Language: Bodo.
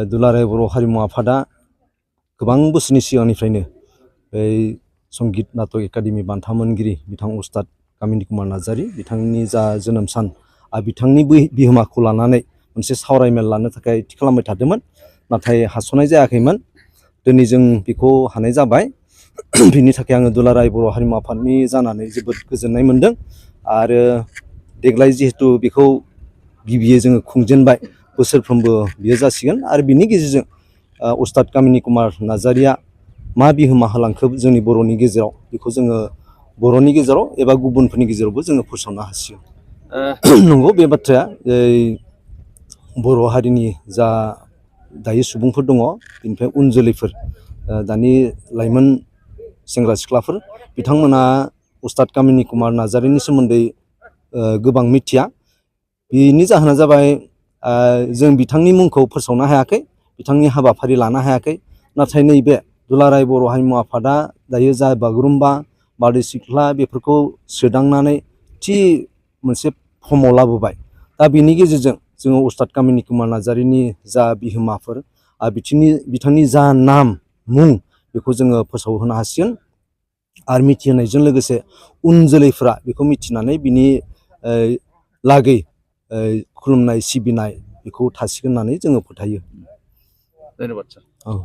दुलाराय बर' हारिमु आफादा गोबां बोसोरनि सिगांनिफ्रायनो संगीत नाटक एकाडेमि बान्था मोनगिरि बिथां उस्ताद कामिनी कुमार नार्जारी बिथांनि जा जोनोम सान बिथांनि बिहोमाखौ लानानै मोनसे सावरायमेल लानो थाखाय थि खालामबाय थादोंमोन, नाथाय हास'नाय जायाखैमोन। दिनै जों बेखौ हानाय जाबाय। बिनि थाखाय आङो दुलाराय बर' हारिमु आफादनि जानानै जोबोद गोजोननाय मोनदों। आरो देग्लाय जिहेतु बेखौ गिबियै जोङो खुंजेनबाय, बोसोरफ्रोमबो बियो जासिगोन। आरो बिनि गेजेरजों उस्ताद कामिनी कुमार नार्जारीया मा बिहोमा होलांखो जोंनि बर'नि गेजेराव, बेखौ जोङो बर'नि गेजेराव एबा गुबुनफोरनि गेजेरावबो जोङो फोसावनो हासिगोन। नंगौ बे बाथ्राया, बर' हारिनि जा दायो सुबुंफोर दङ, बेनिफ्राय उन जोलैफोर दानि लाइमोन सेंग्रा सिख्लाफोर बिथांमोना उस्ताद कामिनी कुमार नार्जारीनि सोमोन्दै गोबां मिथिया। बेनि जाहोना जाबाय जों बिथांनि मुंखौ फोसावनो हायाखै, बिथांनि हाबाफारि लानो हायाखै। नाथाय नैबे दुलाराय बर' हारिमु आफादा दायो जा बागुरुम्बा, बारदै सिख्ला बेफोरखौ सोदांनानै थि मोनसे फर्मआव लाबोबाय। दा बेनि गेजेरजों जोङो उस्ताद कामिनी कुमार नार्जारीनि जा बिहोमाफोर बिथांनि जा नाम मुं बेखौ जोङो फोसावहोनो हासिगोन। आरो मिथिहोनायजों लोगोसे उन जोलैफ्रा बेखौ मिथिनानै बिनि लागै खुलुमनाय सिबिनाय बेखौ थासिगोन होननानै जोङो फोथायो। धन्यबाद सार। औ।